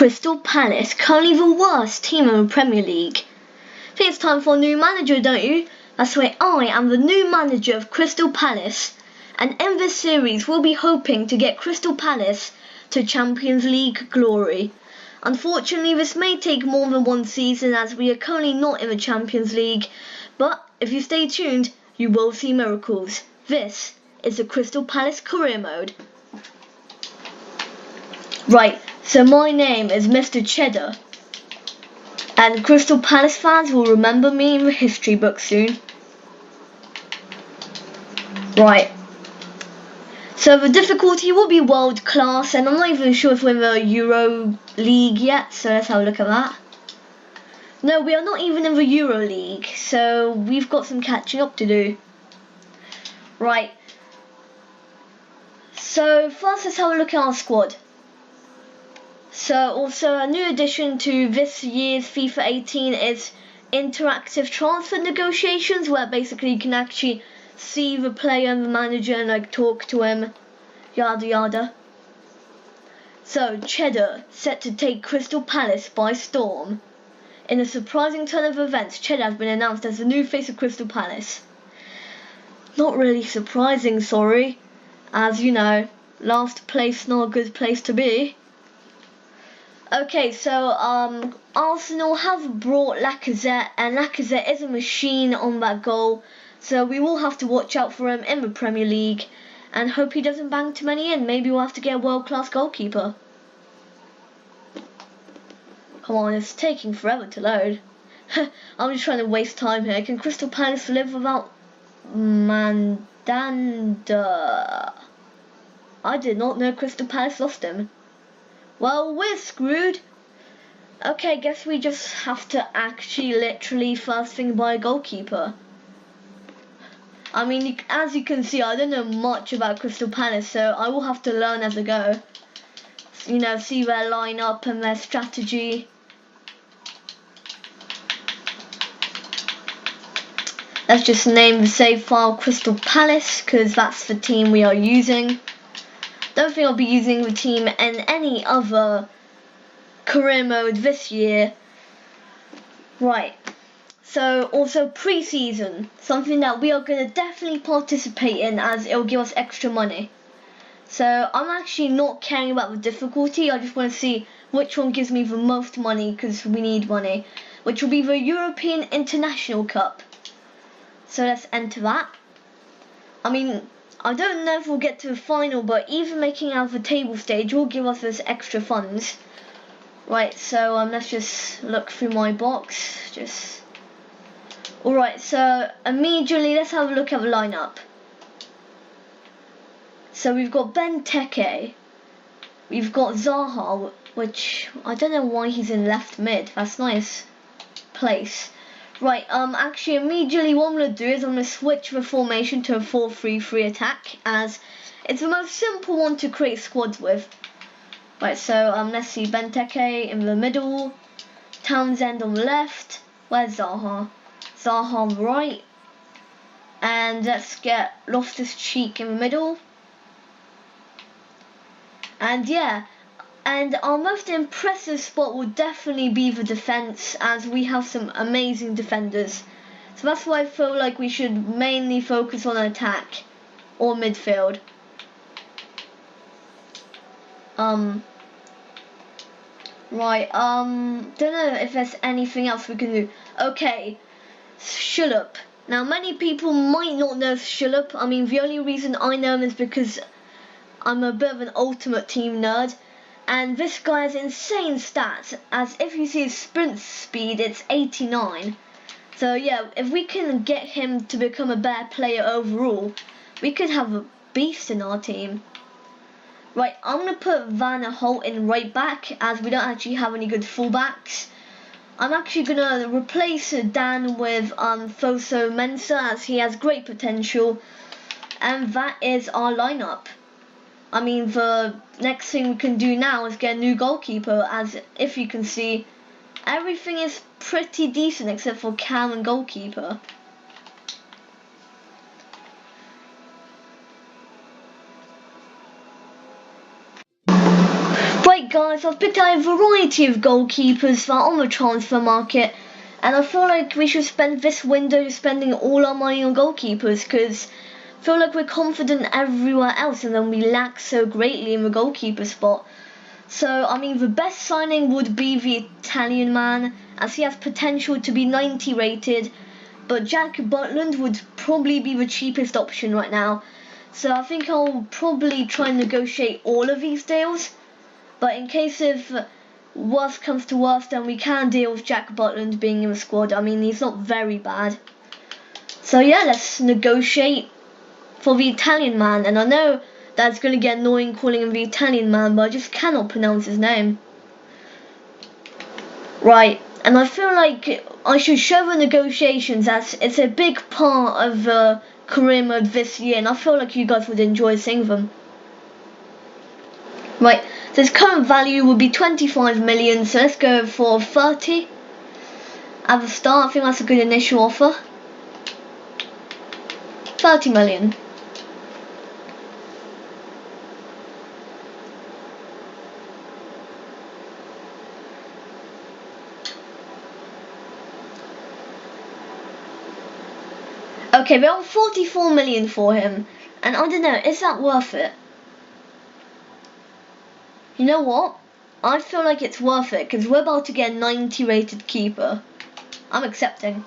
Crystal Palace, currently the worst team in the Premier League. Think it's time for a new manager, don't you? That's why I am the new manager of Crystal Palace, and in this series we'll be hoping to get Crystal Palace to Champions League glory. Unfortunately, this may take more than one season as we are currently not in the Champions League, but if you stay tuned, you will see miracles. This is the Crystal Palace career mode. Right, so my name is Mr. Cheddar, and Crystal Palace fans will remember me in the history book soon. Right, so the difficulty will be world class, and I'm not even sure if we're in the Euro League yet, so let's have a look at that. No, we are not even in the Euro League, so we've got some catching up to do. Right, so first let's have a look at our squad. So also a new addition to this year's FIFA 18 is interactive transfer negotiations, where basically you can actually see the player and the manager and like talk to him, yada yada. So Cheddar set to take Crystal Palace by storm. In a surprising turn of events, Cheddar has been announced as the new face of Crystal Palace. Not really surprising, sorry, as you know, last place not a good place to be. Okay, so Arsenal have brought Lacazette, and Lacazette is a machine on that goal, so we will have to watch out for him in the Premier League and hope he doesn't bang too many in. Maybe we'll have to get a world-class goalkeeper. Come on, it's taking forever to load. I'm just trying to waste time here. Can Crystal Palace live without Mandanda? I did not know Crystal Palace lost him. Well, we're screwed. Okay, guess we just have to actually literally first thing buy a goalkeeper. I mean, as you can see, I don't know much about Crystal Palace, so I will have to learn as I go. You know, see their lineup and their strategy. Let's just name the save file Crystal Palace, because that's the team we are using. Don't think I'll be using the team in any other career mode this year. Right, so also pre-season, something that we are going to definitely participate in as it will give us extra money. So I'm actually not caring about the difficulty, I just want to see which one gives me the most money, because we need money, which will be the European International Cup. So let's enter that. I mean, I don't know if we'll get to the final, but even making out of the table stage will give us those extra funds. Right, so let's just look through my box. Alright, so immediately let's have a look at the lineup. So we've got Benteke, we've got Zaha, which I don't know why he's in left mid. That's nice place. Right, actually immediately what I'm going to do is I'm going to switch the formation to a 4-3-3 attack, as it's the most simple one to create squads with. Right, so let's see, Benteke in the middle, Townsend on the left, where's Zaha? Zaha on the right, and let's get Loftus-Cheek in the middle. And yeah, and our most impressive spot will definitely be the defence, as we have some amazing defenders. So that's why I feel like we should mainly focus on attack or midfield. Right, don't know if there's anything else we can do. Okay, Schlupp. Now many people might not know Schlupp. I mean, the only reason I know him is because I'm a bit of an Ultimate Team nerd. And this guy has insane stats, as if you see his sprint speed, it's 89. So yeah, if we can get him to become a better player overall, we could have a beast in our team. Right, I'm going to put Van Holt in right back, as we don't actually have any good fullbacks. I'm actually going to replace Dan with Fosu Mensah, as he has great potential. And that is our lineup. I mean, the next thing we can do now is get a new goalkeeper, as if you can see, everything is pretty decent except for cam and goalkeeper. Right guys, I've picked out a variety of goalkeepers that are on the transfer market, and I feel like we should spend this window spending all our money on goalkeepers, because I feel like we're confident everywhere else and then we lack so greatly in the goalkeeper spot. So, I mean, the best signing would be the Italian man, as he has potential to be 90 rated, but Jack Butland would probably be the cheapest option right now. So I think I'll probably try and negotiate all of these deals. But in case of worst comes to worst, then we can deal with Jack Butland being in the squad. I mean, he's not very bad. So yeah, let's negotiate for the Italian man. And I know that's going to get annoying calling him the Italian man, but I just cannot pronounce his name. Right, and I feel like I should show the negotiations as it's a big part of the career mode this year, and I feel like you guys would enjoy seeing them. Right, so his current value would be 25 million, so let's go for 30 at the start. I think that's a good initial offer. 30 million. Okay, we have 44 million for him, and I don't know, is that worth it? You know what? I feel like it's worth it because we're about to get a 90 rated keeper. I'm accepting.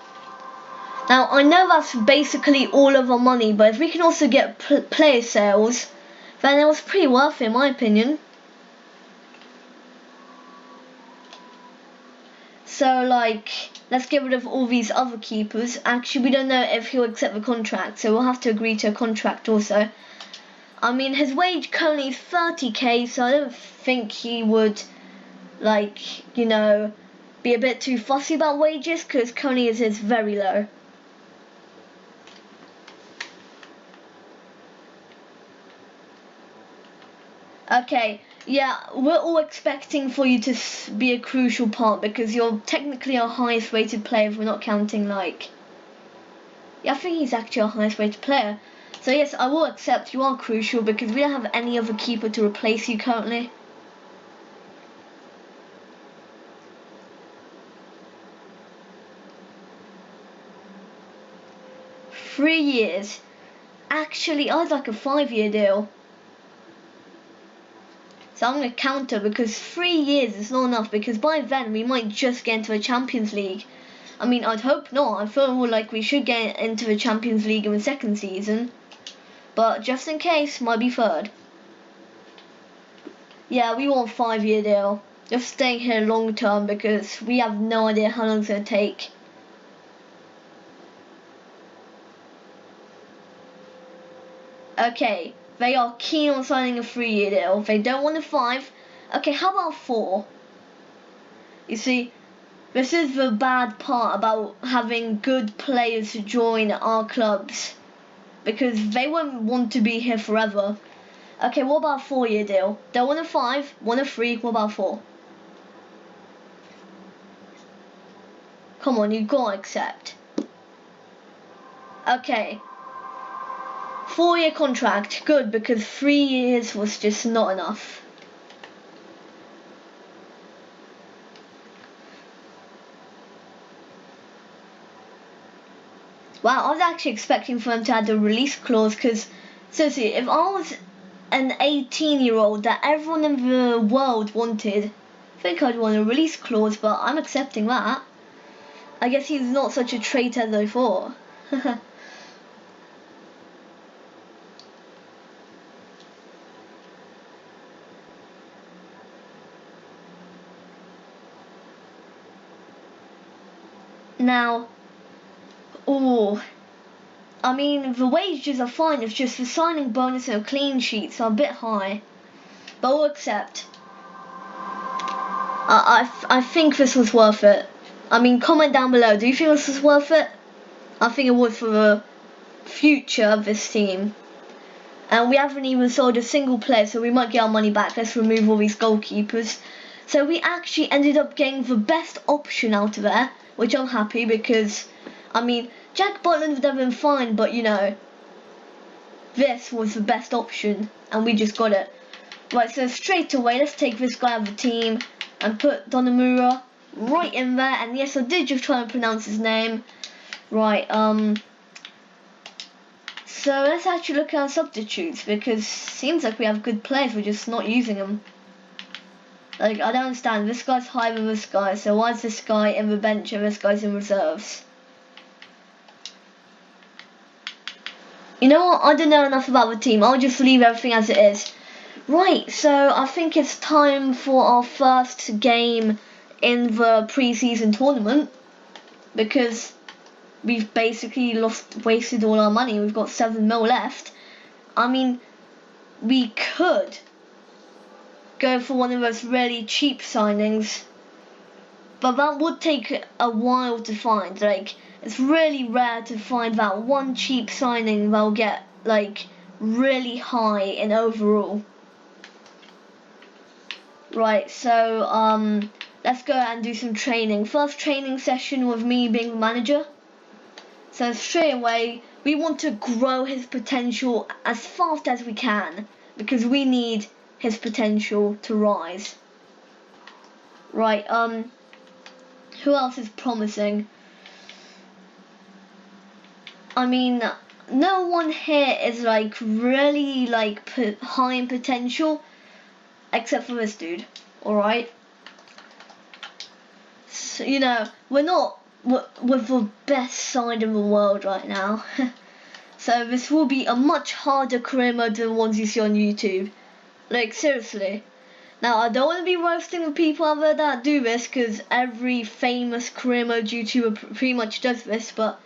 Now, I know that's basically all of our money, but if we can also get player sales, then it was pretty worth it in my opinion. So, like, let's get rid of all these other keepers. Actually, we don't know if he'll accept the contract, so we'll have to agree to a contract also. I mean, his wage currently is 30k, so I don't think he would, like, you know, be a bit too fussy about wages, because currently it is very low. Okay, yeah, we're all expecting for you to be a crucial part, because you're technically our highest rated player if we're not counting, like... Yeah, I think he's actually our highest rated player. So yes, I will accept you are crucial because we don't have any other keeper to replace you currently. Three years. Actually, I'd like a 5-year deal. So I'm going to counter because 3 years is not enough, because by then we might just get into the Champions League. I mean, I'd hope not. I feel more like we should get into the Champions League in the second season. But just in case, might be third. Yeah, we want a 5-year deal. Just staying here long term because we have no idea how long it's going to take. Okay, they are keen on signing a 3-year deal. They don't want a 5. Okay, how about 4? You see, this is the bad part about having good players to join our clubs, because they won't want to be here forever. Okay, what about a 4-year deal? Don't want a 5, want a 3, what about 4? Come on, you gotta accept. Okay. 4-year contract, good, because 3 years was just not enough. Wow, I was actually expecting for them to add a release clause, because, seriously, if I was an 18-year-old that everyone in the world wanted, I think I'd want a release clause, but I'm accepting that. I guess he's not such a traitor as I thought. Now, I mean, the wages are fine, it's just the signing bonus and clean sheets are a bit high. But we'll accept. I think this was worth it. I mean, comment down below, do you think this was worth it? I think it was for the future of this team. And we haven't even sold a single player, so we might get our money back. Let's remove all these goalkeepers. So we actually ended up getting the best option out of there, which I'm happy because, I mean, Jack Butland would have been fine, but you know, this was the best option, and we just got it. Right, so straight away, let's take this guy out of the team and put Donnarumma right in there. And yes, I did just try and pronounce his name. Right, so let's actually look at our substitutes, because it seems like we have good players, we're just not using them. Like, I don't understand, this guy's higher than this guy, so why is this guy in the bench and this guy's in reserves? You know what, I don't know enough about the team, I'll just leave everything as it is. Right, so I think it's time for our first game in the pre-season tournament, because we've basically wasted all our money. We've got 7 mil left. I mean, we could go for one of those really cheap signings, but that would take a while to find. Like, it's really rare to find that one cheap signing that'll get like really high in overall. Right, so let's go and do some training. First training session with me being the manager. So straight away, we want to grow his potential as fast as we can, because we need his potential to rise. Right, who else is promising? I mean, no one here is like really like high in potential, except for this dude. All right. So, you know, we're not with the best side in the world right now. So this will be a much harder career mode than the ones you see on YouTube. Like, seriously. Now, I don't want to be roasting the people out there that do this, because every famous career mode YouTuber pretty much does this, but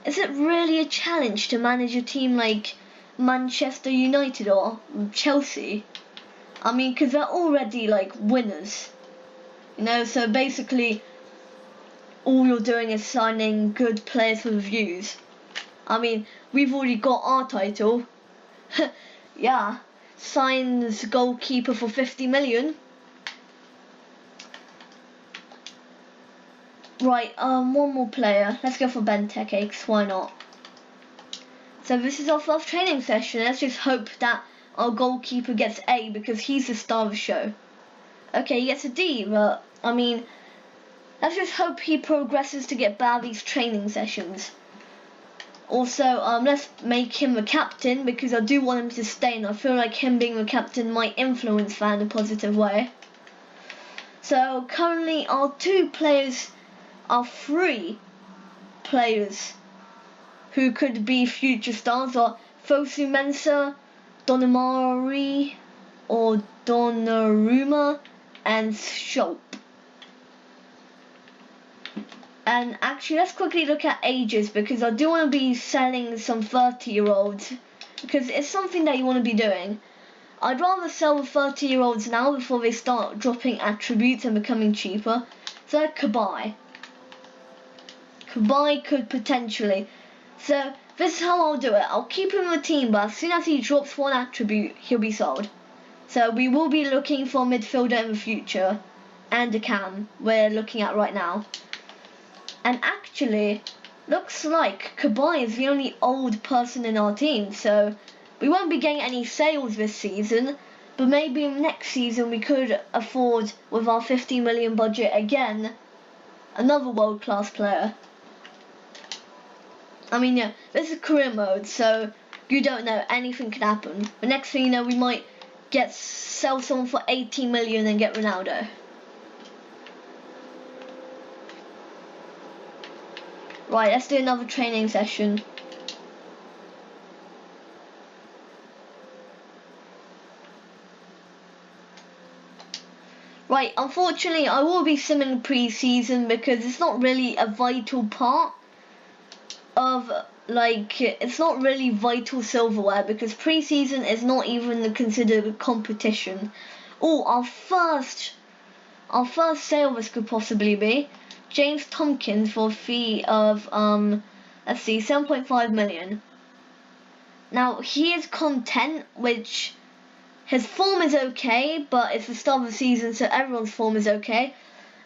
is it really a challenge to manage a team like Manchester United or Chelsea? I mean, because they're already like winners. You know, so basically all you're doing is signing good players with views. I mean, we've already got our title. Yeah, signs goalkeeper for 50 million. Right, one more player. Let's go for Benteke, 'cause why not? So this is our first training session. Let's just hope that our goalkeeper gets A, because he's the star of the show. Okay, he gets a D, but I mean, let's just hope he progresses to get better these training sessions. Also, let's make him the captain, because I do want him to stay, and I feel like him being the captain might influence that in a positive way. So currently our 2 players are 3 players who could be future stars are Fosu Mensah, Donnarumma or Donnarumma, and Schulp. And actually, let's quickly look at ages, because I do want to be selling some 30-year-olds, because it's something that you want to be doing. I'd rather sell the 30-year-olds now before they start dropping attributes and becoming cheaper. So Kabay could potentially. So this is how I'll do it. I'll keep him in the team, but as soon as he drops one attribute, he'll be sold. So we will be looking for a midfielder in the future, and a cam we're looking at right now. And actually, looks like Kabay is the only old person in our team, so we won't be getting any sales this season, but maybe next season we could afford, with our 50 million budget again, another world-class player. I mean, yeah, this is career mode, so you don't know, anything can happen. The next thing you know, we might sell someone for 80 million and get Ronaldo. Right, let's do another training session. Right, unfortunately I will be simming pre-season, because it's not really a vital part of, like, it's not really vital silverware, because pre-season is not even considered a competition. Oh, our first sale this could possibly be James Tompkins for a fee of, let's see, 7.5 million. Now, he is content, which his form is okay, but it's the start of the season, so everyone's form is okay.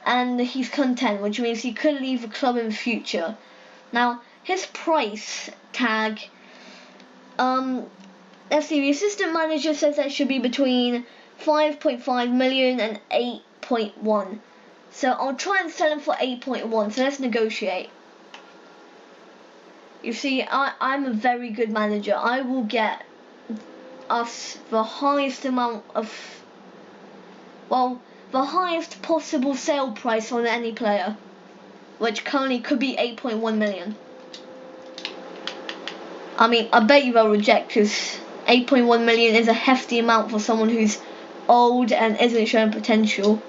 And he's content, which means he could leave the club in the future. Now, his price tag, let's see, the assistant manager says that should be between 5.5 million and 8.1. So I'll try and sell him for 8.1, so let's negotiate. You see, I'm a very good manager. I will get us the highest amount of, well, the highest possible sale price on any player, which currently could be 8.1 million. I mean, I bet you they'll reject, because 8.1 million is a hefty amount for someone who's old and isn't showing potential.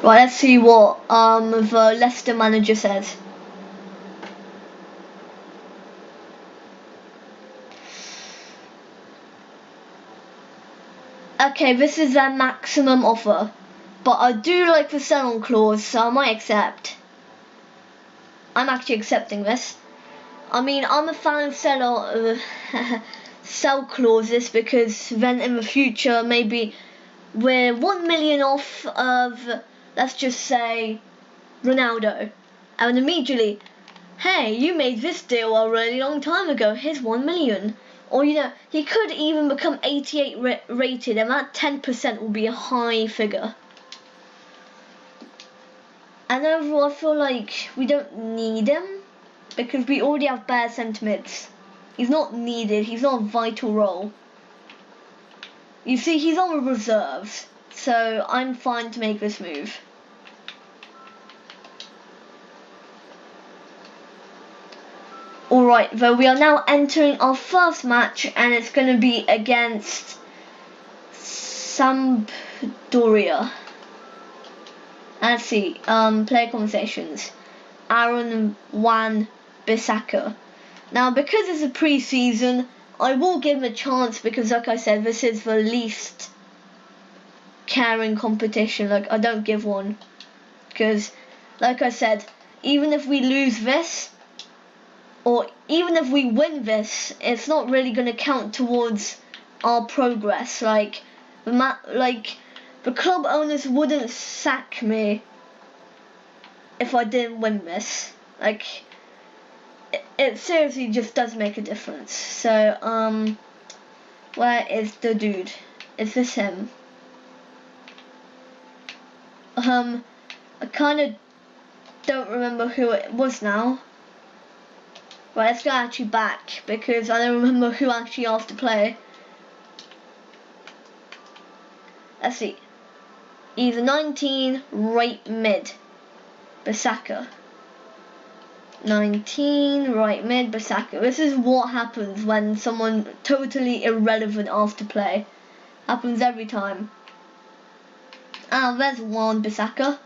Right, let's see what the Leicester manager says. Okay, this is their maximum offer, but I do like the sell-on clause, so I might accept. I'm actually accepting this. I mean, I'm a fan of sell clauses, because then in the future maybe we're 1 million off of, let's just say, Ronaldo, and immediately, hey, you made this deal a really long time ago, here's 1 million. Or, you know, he could even become 88 rated, and that 10% will be a high figure. And overall, I feel like we don't need him, because we already have bare centre mids. He's not needed, he's not a vital role. You see, he's on the reserves, so I'm fine to make this move. Alright, though, we are now entering our first match, and it's going to be against Sampdoria. Let's see, player conversations. Aaron Wan-Bissaka. Now, because it's a pre-season, I will give him a chance, because, like I said, this is the least caring competition. Like, I don't give one, because, like I said, even if we lose this, or even if we win this, it's not really going to count towards our progress. Like, the club owners wouldn't sack me if I didn't win this. Like, it seriously just does make a difference. So, where is the dude? Is this him? I kind of don't remember who it was now. Right, let's go actually back, because I don't remember who actually asked to play. Let's see. He's a 19, right mid. Bissaka. 19, right mid, Bissaka. This is what happens when someone totally irrelevant asks to play. Happens every time. Ah, there's one Bissaka.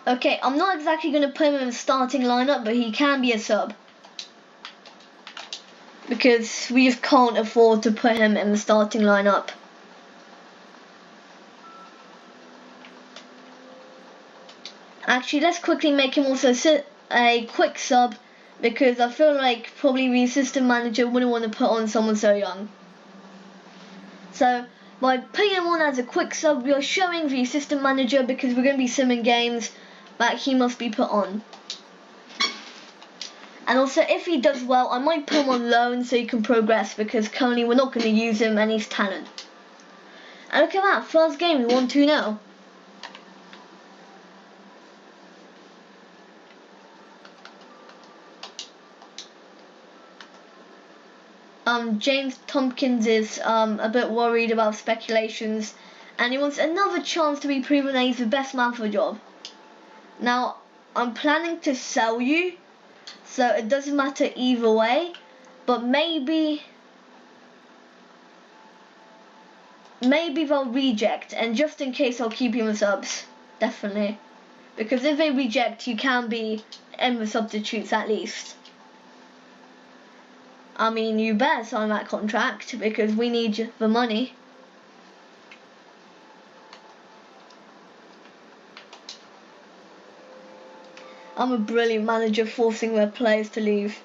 Okay, I'm not exactly going to put him in the starting lineup, but he can be a sub, because we just can't afford to put him in the starting lineup. Actually, let's quickly make him also a quick sub, because I feel like probably the assistant manager wouldn't want to put on someone so young. So, by putting him on as a quick sub, we are showing the assistant manager, because we're going to be simming games, that he must be put on. And also, if he does well, I might put him on loan so he can progress, because currently we're not going to use him and he's talent. And look at that, first game, we won 2-0. James Tompkins is a bit worried about speculations, and he wants another chance to be proven that he's the best man for the job. Now, I'm planning to sell you, so it doesn't matter either way, but maybe they'll reject, and just in case I'll keep you in the subs, definitely. Because if they reject, you can be in the substitutes at least. I mean, you better sign that contract, because we need the money. I'm a brilliant manager, forcing their players to leave.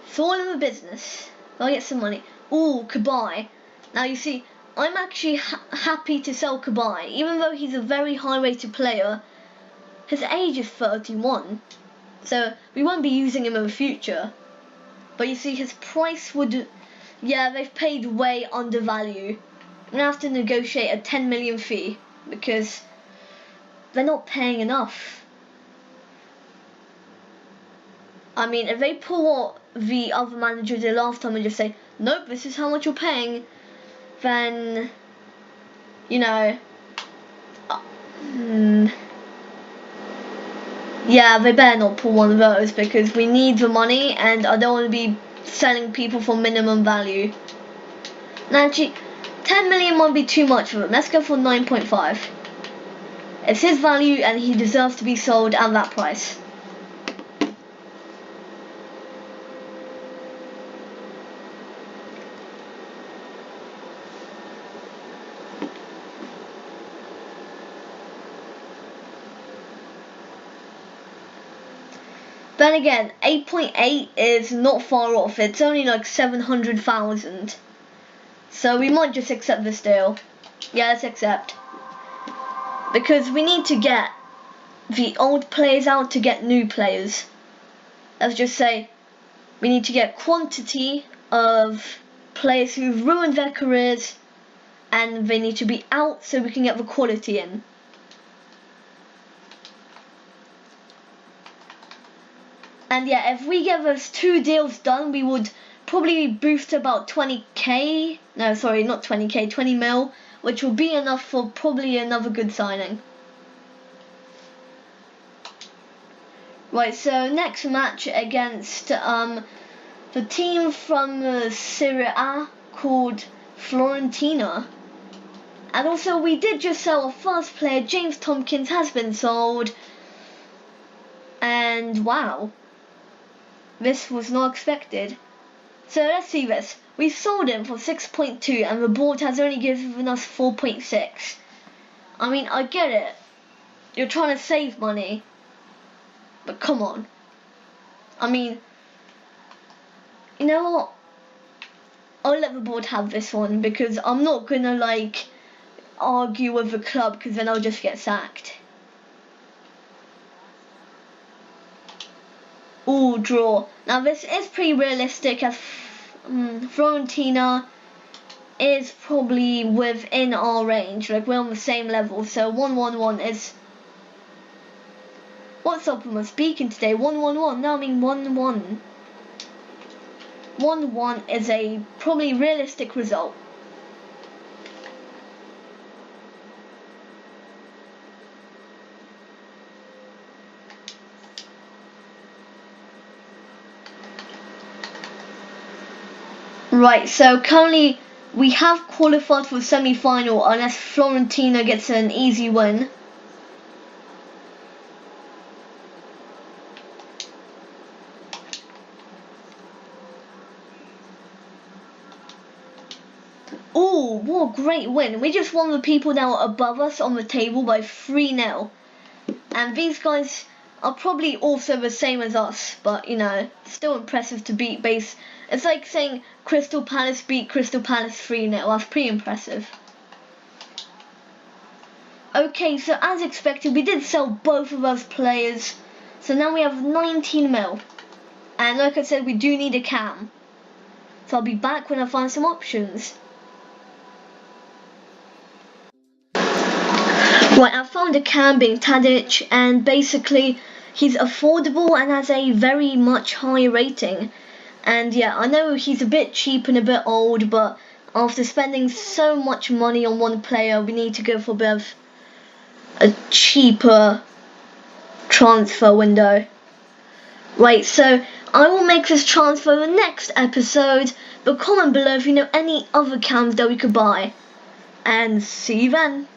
It's all in the business. I'll get some money. Ooh, Kabay. Now you see, I'm actually happy to sell Kabay, even though he's a very high rated player. his age is 31, so we won't be using him in the future. But you see, his price would, yeah, they've paid way under value. I'm gonna have to negotiate a 10 million fee because they're not paying enough. I mean, if they pull what the other manager did last time and just say, nope, this is how much you're paying, then, you know, yeah, they better not pull one of those because we need the money and I don't want to be selling people for minimum value. Now, actually, 10 million might be too much for them. Let's go for 9.5. It's his value and he deserves to be sold at that price. Then again, 8.8 is not far off. It's only like 700,000. So we might just accept this deal. Yeah, let's accept. Because we need to get the old players out to get new players. Let's just say we need to get quantity of players who've ruined their careers and they need to be out so we can get the quality in. And yeah, if we get those 2 deals done, we would probably boost about 20k. No, sorry, not 20k, 20 mil, which will be enough for probably another good signing. Right, so next match against the team from Serie A called Fiorentina. And also, we did just sell our first player. James Tompkins has been sold. And wow. This was not expected. So let's see this. We sold him for 6.2 and the board has only given us 4.6. I mean, I get it. You're trying to save money. But come on. I mean, you know what? I'll let the board have this one because I'm not gonna like argue with the club because then I'll just get sacked. Ooh, draw. Now this is pretty realistic as Fiorentina is probably within our range. Like we're on the same level, so 1-1-1 is. What's up with my speaking today? 1-1-1. No, I mean 1-1. 1-1 is a probably realistic result. Right, so currently we have qualified for the semi-final unless Fiorentina gets an easy win. Ooh, what a great win. We just won the people now above us on the table by 3-0. And these guys are probably also the same as us, but you know, still impressive to beat base. It's like saying Crystal Palace beat Crystal Palace 3-0. That's pretty impressive. Okay, so as expected, we did sell both of those players. So now we have 19 mil. And like I said, we do need a cam. So I'll be back when I find some options. Right, I found a cam being Tadic, and basically he's affordable and has a very much higher rating. And yeah, I know he's a bit cheap and a bit old, but after spending so much money on one player, we need to go for a bit of a cheaper transfer window. Right, so I will make this transfer in the next episode, but comment below if you know any other cams that we could buy. And see you then.